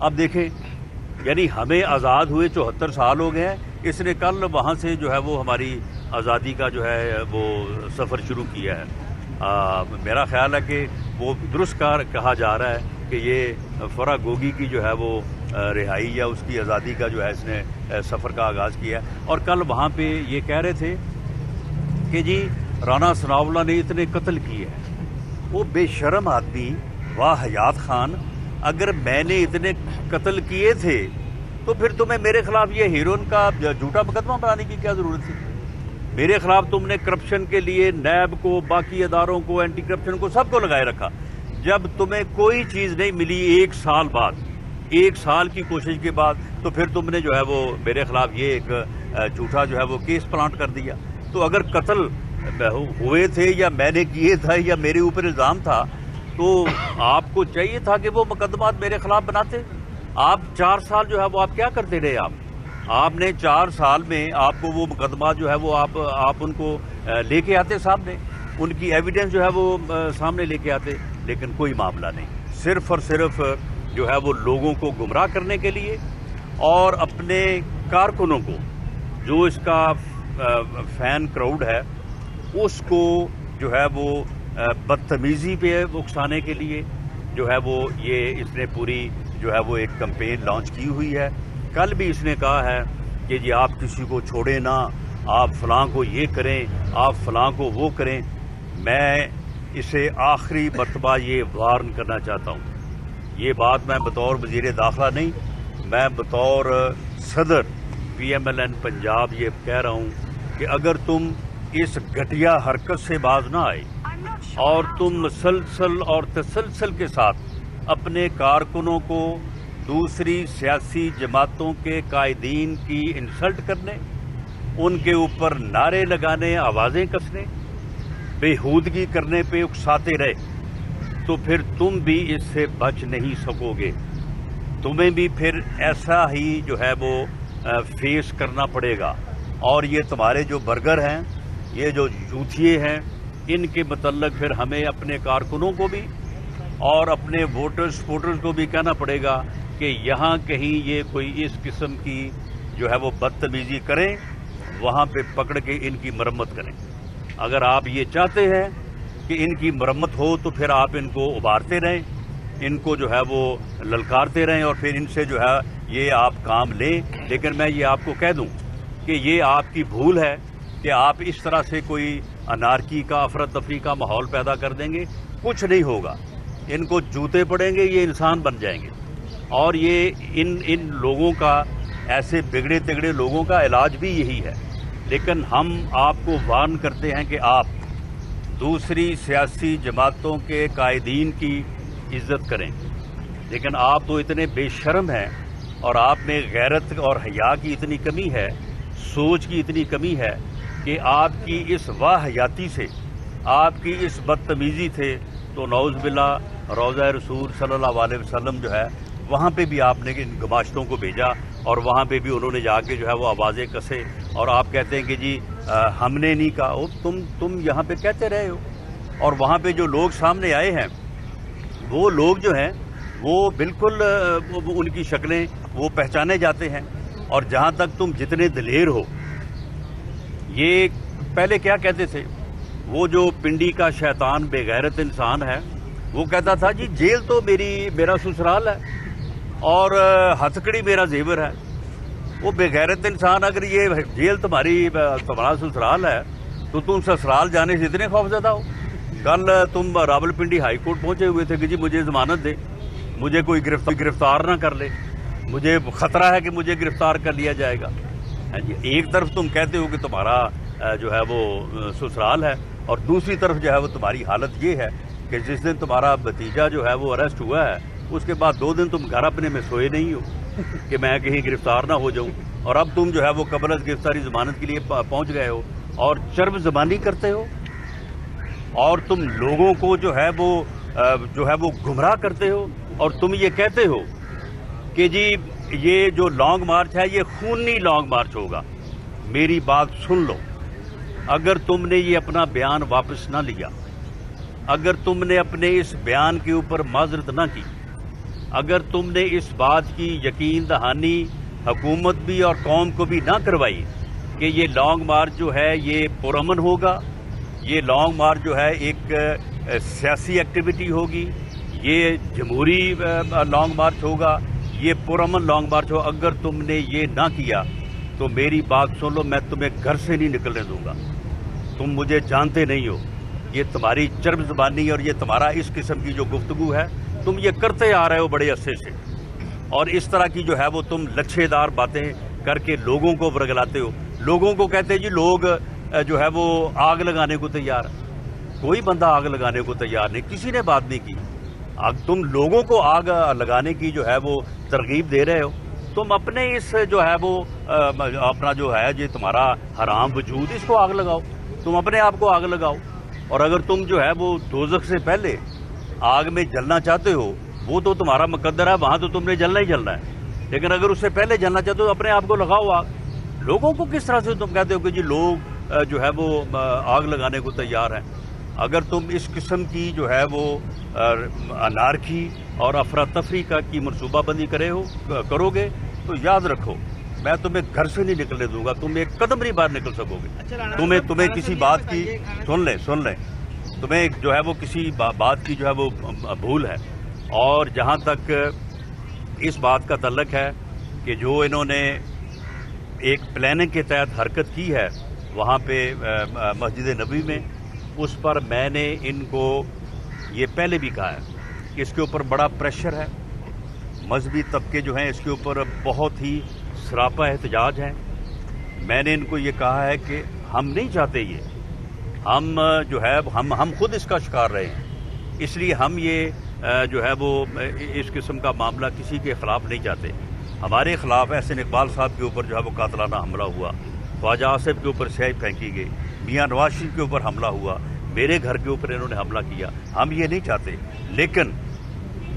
اب دیکھیں یعنی ہمیں آزاد ہوئے 74 سال ہو گئے ہیں، اس نے کل وہاں سے جو ہے وہ ہماری آزادی کا جو ہے وہ سفر شروع کیا ہے۔ میرا خیال ہے کہ وہ درست کہا جا رہا ہے کہ یہ فرح گوگی کی جو ہے وہ رہائی یا اس کی آزادی کا جو ہے اس نے سفر کا آغاز کیا ہے۔ اور کل وہاں پہ یہ کہہ رہے تھے کہ جی رانا ثناء اللہ نے اتنے قتل کیے ہیں۔ وہ بے شرم آدمی واہ حیات خان، اگر میں نے اتنے قتل کیے تھے تو پھر تمہیں میرے خلاف یہ ہیروئن کا جھوٹا مقدمہ بنانے کی کیا ضرورت تھی؟ میرے خلاف تم نے کرپشن کے لیے نیب کو، باقی اداروں کو، اینٹی کرپشن کو، سب کو لگائے رکھا۔ جب تمہیں کوئی چیز نہیں ملی 1 سال بعد، 1 سال کی کوشش کے بعد، تو پھر تم نے جو ہے وہ میرے خلاف یہ ایک جھوٹا جو ہے وہ کیس پلانٹ کر دیا۔ تو اگر قتل ہوئے تھے یا میں نے کیے تھا یا میرے اوپر الزام تھا تو آپ کو چاہیے تھا کہ وہ مقدمات میرے خلاف بناتے۔ آپ 4 سال جو ہے وہ آپ کیا کرتے رہے؟ آپ نے 4 سال میں آپ کو وہ مقدمات جو ہے وہ آپ ان کو لے کے آتے سامنے، ان کی ایویڈنس جو ہے وہ سامنے لے کے آتے، لیکن کوئی معاملہ نہیں۔ صرف اور صرف جو ہے وہ لوگوں کو گمراہ کرنے کے لیے اور اپنے کارکنوں کو، جو اس کا فین کراؤڈ ہے، اس کو جو ہے وہ بدتمیزی پہ اکسانے کے لیے جو ہے وہ یہ اس نے پوری جو ہے وہ ایک کمپین لانچ کی ہوئی ہے۔ کل بھی اس نے کہا ہے کہ جی آپ کسی کو چھوڑیں نہ، آپ فلاں کو یہ کریں، آپ فلاں کو وہ کریں۔ میں اسے آخری مرتبہ یہ وارن کرنا چاہتا ہوں، یہ بات میں بطور وزیر داخلہ نہیں، میں بطور صدر PMLN پنجاب یہ کہہ رہا ہوں کہ اگر تم اس گھٹیا حرکت سے باز نہ آئے اور تم مسلسل اور تسلسل کے ساتھ اپنے کارکنوں کو دوسری سیاسی جماعتوں کے قائدین کی انسلٹ کرنے، ان کے اوپر نعرے لگانے، آوازیں کسنے، بےہودگی کرنے پہ اکساتے رہے، تو پھر تم بھی اس سے بچ نہیں سکو گے۔ تمہیں بھی پھر ایسا ہی جو ہے وہ فیس کرنا پڑے گا۔ اور یہ تمہارے جو برگر ہیں، یہ جو جوتھیے ہیں، ان کے متعلق پھر ہمیں اپنے کارکنوں کو بھی اور اپنے سپورٹرز کو بھی کہنا پڑے گا کہ یہاں کہیں یہ کوئی اس قسم کی جو ہے وہ بدتمیزی کریں، وہاں پہ پکڑ کے ان کی مرمت کریں۔ اگر آپ یہ چاہتے ہیں کہ ان کی مرمت ہو تو پھر آپ ان کو ابھارتے رہیں، ان کو جو ہے وہ للکارتے رہیں اور پھر ان سے جو ہے یہ آپ کام لیں۔ لیکن میں یہ آپ کو کہہ دوں کہ یہ آپ کی بھول ہے کہ آپ اس طرح سے کوئی انارکی کا، افراتفری کا ماحول پیدا کر دیں گے۔ کچھ نہیں ہوگا، ان کو جوتے پڑیں گے، یہ انسان بن جائیں گے۔ اور یہ ان لوگوں کا، ایسے بگڑے تگڑے لوگوں کا علاج بھی یہی ہے۔ لیکن ہم آپ کو وارن کرتے ہیں کہ آپ دوسری سیاسی جماعتوں کے قائدین کی عزت کریں، لیکن آپ تو اتنے بے شرم ہیں اور آپ میں غیرت اور حیا کی اتنی کمی ہے، سوچ کی اتنی کمی ہے کہ آپ کی اس واہیاتی سے، آپ کی اس بدتمیزی سے تو نعوذ باللہ روضہ رسول صلی اللہ علیہ وسلم جو ہے وہاں پہ بھی آپ نے ان گماشتوں کو بھیجا اور وہاں پہ بھی انہوں نے جا کے جو ہے وہ آوازیں کسے، اور آپ کہتے ہیں کہ جی ہم نے نہیں کہا۔ تم یہاں پہ کہتے رہے ہو، اور وہاں پہ جو لوگ سامنے آئے ہیں وہ لوگ جو ہیں وہ بالکل ان کی شکلیں وہ پہچانے جاتے ہیں۔ اور جہاں تک تم جتنے دلیر ہو، یہ پہلے کیا کہتے تھے، وہ جو پنڈی کا شیطان بے غیرت انسان ہے وہ کہتا تھا جی جیل تو میرا سسرال ہے اور ہتھکڑی میرا زیور ہے۔ وہ بے غیرت انسان اگر یہ جیل تمہارا سسرال ہے تو تم سسرال جانے سے اتنے خوفزدہ ہو۔ کل تم راول پنڈی ہائی کورٹ پہنچے ہوئے تھے کہ جی مجھے ضمانت دے، مجھے کوئی گرفتار نہ کر لے، مجھے خطرہ ہے کہ مجھے گرفتار کر لیا جائے گا۔ ایک طرف تم کہتے ہو کہ تمہارا جو ہے وہ سسرال ہے، اور دوسری طرف جو ہے وہ تمہاری حالت یہ ہے کہ جس دن تمہارا بھتیجا جو ہے وہ اریسٹ ہوا ہے اس کے بعد 2 دن تم گھر اپنے میں سوئے نہیں ہو کہ میں کہیں گرفتار نہ ہو جاؤں، اور اب تم جو ہے وہ قبل از گرفتاری ضمانت کے لیے پہنچ گئے ہو اور چرب زبانی کرتے ہو، اور تم لوگوں کو جو ہے وہ گمراہ کرتے ہو، اور تم یہ کہتے ہو کہ جی یہ جو لانگ مارچ ہے یہ خونی لانگ مارچ ہوگا۔ میری بات سن لو، اگر تم نے یہ اپنا بیان واپس نہ لیا، اگر تم نے اپنے اس بیان کے اوپر معذرت نہ کی، اگر تم نے اس بات کی یقین دہانی حکومت بھی اور قوم کو بھی نہ کروائی کہ یہ لانگ مارچ جو ہے یہ پرامن ہوگا، یہ لانگ مارچ جو ہے ایک سیاسی ایکٹیویٹی ہوگی، یہ جمہوری لانگ مارچ ہوگا، یہ پرامن لانگ مارچ ہو، اگر تم نے یہ نہ کیا تو میری بات سن لو، میں تمہیں گھر سے نہیں نکلنے دوں گا. تم مجھے جانتے نہیں ہو، یہ تمہاری چرب زبانی اور یہ تمہارا اس قسم کی جو گفتگو ہے تم یہ کرتے آ رہے ہو بڑے عرصے سے، اور اس طرح کی جو ہے وہ تم لچھے دار باتیں کر کے لوگوں کو ورگلاتے ہو. لوگوں کو کہتے ہیں جی لوگ جو ہے وہ آگ لگانے کو تیار ہے. کوئی بندہ آگ لگانے کو تیار نہیں، کسی نے بات نہیں کی. تم لوگوں کو آگ لگانے کی جو ہے وہ ترغیب دے رہے ہو. تم اپنے اس جو ہے وہ اپنا جو ہے یہ تمہارا حرام وجود، اس کو آگ لگاؤ، تم اپنے آپ کو آگ لگاؤ. اور اگر تم جو ہے وہ دوزخ سے پہلے آگ میں جلنا چاہتے ہو وہ تو تمہارا مقدر ہے، وہاں تو تم نے جلنا ہی جلنا ہے. لیکن اگر اس سے پہلے جلنا چاہتے ہو تو اپنے آپ کو لگاؤ آگ. لوگوں کو کس طرح سے تم کہتے ہو کہ جی لوگ جو ہے وہ آگ لگانے کو تیار ہیں؟ اگر تم اس قسم کی جو ہے وہ انارکی اور افراتفری کی منصوبہ بندی کرو گے تو یاد رکھو میں تمہیں گھر سے نہیں نکلنے دوں گا. تم ایک قدم نہیں باہر نکل سکو گے. تمہیں کسی بات کی سن لیں تمہیں جو ہے وہ کسی بات کی جو ہے وہ بھول ہے. اور جہاں تک اس بات کا تعلق ہے کہ جو انہوں نے ایک پلاننگ کے تحت حرکت کی ہے وہاں پہ مسجد نبوی میں، اس پر میں نے ان کو یہ پہلے بھی کہا ہے کہ اس کے اوپر بڑا پریشر ہے. مذہبی طبقے جو ہیں اس کے اوپر بہت ہی سراپا احتجاج ہیں. میں نے ان کو یہ کہا ہے کہ ہم نہیں چاہتے یہ، ہم جو ہے ہم خود اس کا شکار رہے ہیں، اس لیے ہم یہ جو ہے وہ اس قسم کا معاملہ کسی کے خلاف نہیں چاہتے. ہمارے خلاف احسن اقبال صاحب کے اوپر جو ہے وہ قاتلانہ حملہ ہوا، خواجہ آصف کے اوپر سیاہی پھینکی گئی، میاں نواز شریف کے اوپر حملہ ہوا، میرے گھر کے اوپر انہوں نے حملہ کیا. ہم یہ نہیں چاہتے. لیکن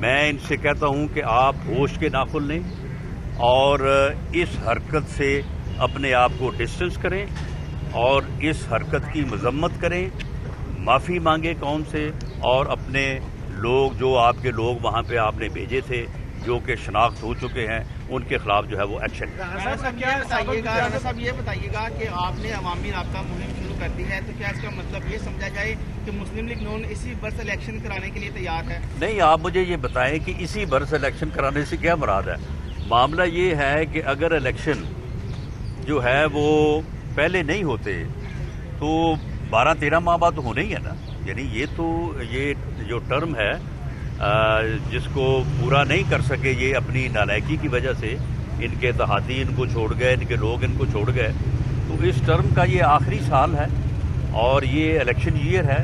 میں ان سے کہتا ہوں کہ آپ ہوش کے ناخن لیں اور اس حرکت سے اپنے آپ کو ڈسٹنس کریں اور اس حرکت کی مذمت کریں، معافی مانگیں قوم سے، اور اپنے لوگ جو آپ کے لوگ وہاں پہ آپ نے بھیجے تھے جو کہ شناخت ہو چکے ہیں ان کے خلاف جو ہے وہ ایکشن. رانا صاحب یہ بتائیے گا کہ آپ نے عوامی رابطہ مہم شروع کر دی ہے، تو کیا اس کا مطلب یہ سمجھا جائے کہ مسلم لیگ نون اسی برس الیکشن کرانے کے لیے تیار ہے؟ نہیں، آپ مجھے یہ بتائیں کہ اسی برس الیکشن کرانے سے کیا مراد ہے. معاملہ یہ ہے کہ اگر الیکشن جو ہے وہ پہلے نہیں ہوتے تو 12-13 ماہ بعد تو ہونے ہی ہے نا. یعنی یہ جو ٹرم ہے جس کو پورا نہیں کر سکے یہ اپنی نالائکی کی وجہ سے، ان کے اتحادی ان کو چھوڑ گئے، ان کے لوگ ان کو چھوڑ گئے، تو اس ٹرم کا یہ آخری سال ہے اور یہ الیکشن ایئر ہے،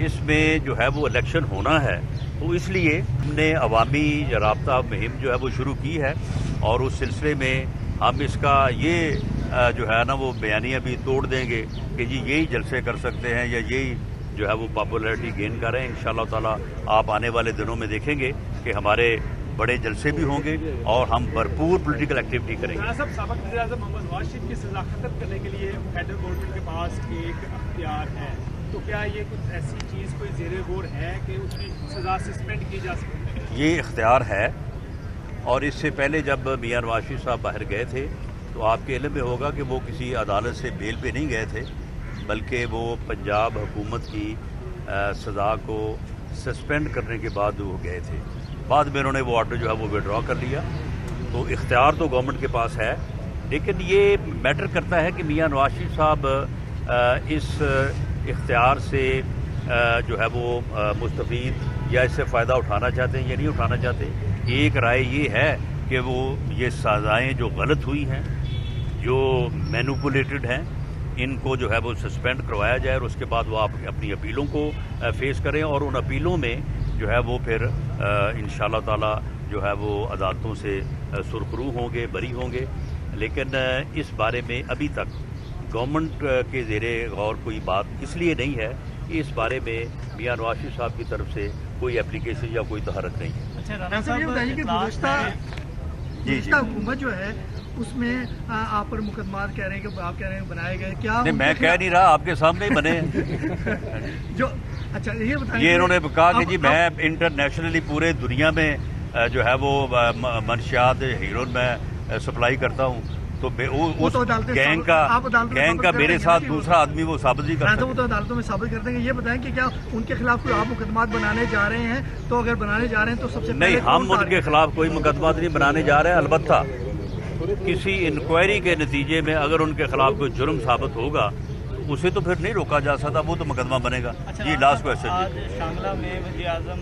اس میں جو ہے وہ الیکشن ہونا ہے. تو اس لیے ہم نے عوامی رابطہ مہم جو ہے وہ شروع کی ہے اور اس سلسلے میں ہم اس کا یہ جو ہے نا وہ بیانیہ بھی توڑ دیں گے کہ جی یہی جلسے کر سکتے ہیں یا یہی جو ہے وہ پاپولیرٹی گین کر رہے ہیں. انشاءاللہ تعالیٰ آپ آنے والے دنوں میں دیکھیں گے کہ ہمارے بڑے جلسے بھی ہوں گے اور ہم بھرپور پولیٹیکل ایکٹیویٹی کریں گے. سابق وزیر اعظم محمد نواز شریف کی سزا ختم کرنے کے لیے فیڈرل گورنمنٹ کے پاس ایک اختیار ہے، تو کیا یہ کچھ ایسی چیز کوئی زیر غور ہے کہ اس کی سزا سسپینڈ کی جا سکتی ہے؟ یہ اختیار ہے، اور اس سے پہلے جب میاں نواز شریف صاحب باہر گئے تھے تو آپ کے علم میں ہوگا کہ وہ کسی عدالت سے بیل پہ نہیں گئے تھے، بلکہ وہ پنجاب حکومت کی سزا کو سسپینڈ کرنے کے بعد وہ گئے تھے. بعد میں انہوں نے وہ آرڈر جو ہے وہ وڈرا کر لیا. تو اختیار تو گورنمنٹ کے پاس ہے، لیکن یہ میٹر کرتا ہے کہ میاں نواز شریف صاحب اس اختیار سے جو ہے وہ مستفید یا اس سے فائدہ اٹھانا چاہتے ہیں یا نہیں اٹھانا چاہتے. ایک رائے یہ ہے کہ وہ یہ سزائیں جو غلط ہوئی ہیں، جو مینوپولیٹڈ ہیں، ان کو جو ہے وہ سسپینڈ کروایا جائے اور اس کے بعد وہ آپ اپنی اپیلوں کو فیس کریں، اور ان اپیلوں میں جو ہے وہ پھر انشاءاللہ تعالی جو ہے وہ عدالتوں سے سرخرو ہوں گے، بری ہوں گے. لیکن اس بارے میں ابھی تک گورنمنٹ کے زیر غور کوئی بات اس لیے نہیں ہے کہ اس بارے میں میاں نواز شریف صاحب کی طرف سے کوئی اپلیکیشن یا کوئی تحرک نہیں ہے. گزشتہ حکومت جو ہے اس میں آپ پر مقدمات کہہ رہے ہیں کہ آپ کہہ رہے ہیں بنائے گئے، کیا نہیں میں کہہ نہیں رہا، آپ کے سامنے ہی بنے ہیں. جو اچھا یہ بتائیں، یہ انہوں نے کہا کہ جی میں انٹرنیشنلی پورے دنیا میں جو ہے وہ منشیات ہیروئن میں سپلائی کرتا ہوں تو اس گینگ کا میرے ساتھ دوسرا آدمی وہ ثابت نہیں کر سکتا. وہ تو عدالتوں میں ثابت کر دیں گے. یہ بتائیں کہ کیا ان کے خلاف کوئی آپ مقدمات بنانے جا رہے ہیں؟ تو اگر بنانے جا رہے ہیں تو سب سے نہیں، ہم ان کے خلاف کوئی مقدمات نہیں بنانے جا رہے ہیں. البتہ کسی انکوائری کے نتیجے میں اگر ان کے خلاف کوئی جرم ثابت ہوگا اسے تو پھر نہیں روکا جا سکتا، وہ تو مقدمہ بنے گا. جی لاسٹ کوشچن. آج شانگلہ میں وزیر اعظم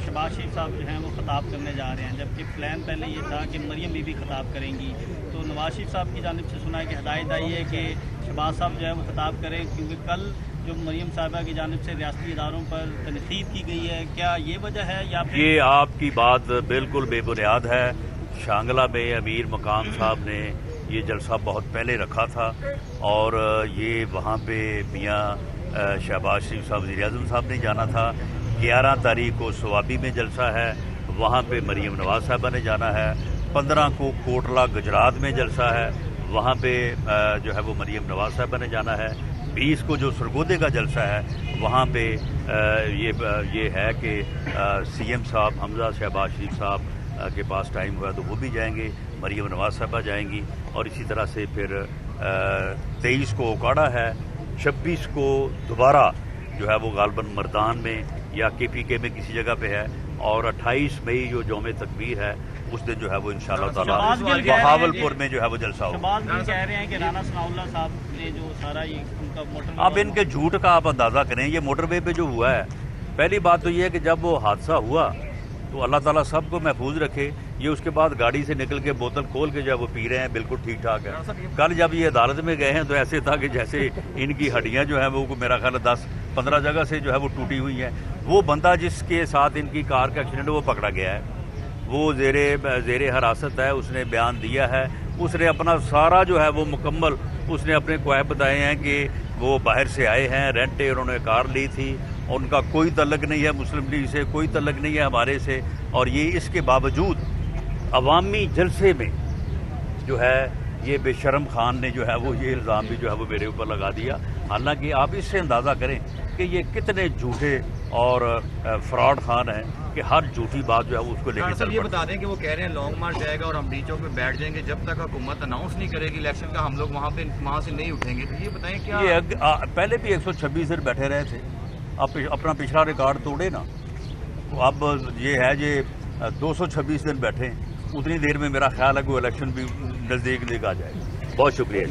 شہباز شریف صاحب جو ہیں وہ خطاب کرنے جا رہے ہیں، جبکہ پلان پہلے یہ تھا کہ مریم بی بی خطاب کریں گی. تو نواز شریف صاحب کی جانب سے سنا ہے کہ ہدایت آئی ہے کہ شہباز صاحب جو ہے وہ خطاب کریں، کیونکہ کل جو مریم صاحبہ کی جانب سے ریاستی اداروں پر تنقید کی گئی ہے. کیا یہ وجہ ہے یا پھر یہ آپ کی بات بالکل بے بنیاد ہے. شانگلہ میں امیر مقام صاحب نے یہ جلسہ بہت پہلے رکھا تھا اور یہ وہاں پہ میاں شہباز شریف صاحب وزیر اعظم صاحب نے جانا تھا. 11 تاریخ کو سوابی میں جلسہ ہے، وہاں پہ مریم نواز صاحبہ نے جانا ہے. 15 کو کوٹلہ گجرات میں جلسہ ہے، وہاں پہ جو ہے وہ مریم نواز صاحبہ نے جانا ہے. 20 کو جو سرگودے کا جلسہ ہے وہاں پہ یہ ہے کہ سی ایم صاحب حمزہ شہباز شریف صاحب کے پاس ٹائم ہوا تو وہ بھی جائیں گے، مریم نواز صاحبہ جائیں گی. اور اسی طرح سے پھر 23 کو اوکاڑا ہے، 26 کو دوبارہ جو ہے وہ غالباً مردان میں یا کے پی کے میں کسی جگہ پہ ہے، اور 28 مئی جو یوم تکبیر ہے اس دن جو ہے وہ انشاءاللہ تعالیٰ بہاولپور میں جو ہے وہ جلسہ ہوگا. شہباز بھی کہہ رہے ہیں کہ رانا ثناء اللہ صاحب نے جو سارا یہ ان کا موٹر اب ان کے جھوٹ کا آپ اندازہ کریں. یہ موٹر وے پہ جو ہوا ہے، پہلی بات تو یہ ہے کہ جب وہ حادثہ ہوا تو اللہ تعالیٰ سب کو محفوظ رکھے. یہ اس کے بعد گاڑی سے نکل کے بوتل کھول کے جب وہ پی رہے ہیں بالکل ٹھیک ٹھاک ہے. کل جب یہ عدالت میں گئے ہیں تو ایسے تھا کہ جیسے ان کی ہڈیاں جو ہیں وہ میرا خیال ہے 10-15 جگہ سے جو ہے وہ ٹوٹی ہوئی ہیں. وہ بندہ جس کے ساتھ ان کی کار کا ایکسیڈنٹ وہ پکڑا گیا ہے، وہ زیر حراست ہے. اس نے بیان دیا ہے، اس نے اپنا سارا جو ہے وہ مکمل اس نے اپنے کوائب بتائے ہیں کہ وہ باہر سے آئے ہیں، رینٹے انہوں نے کار لی تھی، اور ان کا کوئی تعلق نہیں ہے مسلم لیگ سے، کوئی تعلق نہیں ہے ہمارے سے. اور یہ اس کے باوجود عوامی جلسے میں جو ہے یہ بے شرم خان نے جو ہے وہ یہ الزام بھی جو ہے وہ میرے اوپر لگا دیا. حالانکہ آپ اس سے اندازہ کریں کہ یہ کتنے جھوٹے اور فراڈ خان ہیں کہ ہر جھوٹی بات جو ہے اس کو لے کے سر یہ بتا دیں کہ وہ کہہ رہے ہیں لانگ مارچ جائے گا اور ہم ڈی چوک پہ بیٹھ جائیں گے جب تک حکومت اناؤنس نہیں کرے گی الیکشن کا، ہم لوگ وہاں سے نہیں اٹھیں گے. تو یہ بتائیں کیا یہ پہلے بھی 126 دن بیٹھے رہے تھے، اب اپنا پچھلا ریکارڈ توڑے نا. اب یہ ہے یہ 226 دن بیٹھے، اتنی دیر میں میرا خیال ہے کہ الیکشن بھی نزدیک آ جائے گا. بہت شکریہ.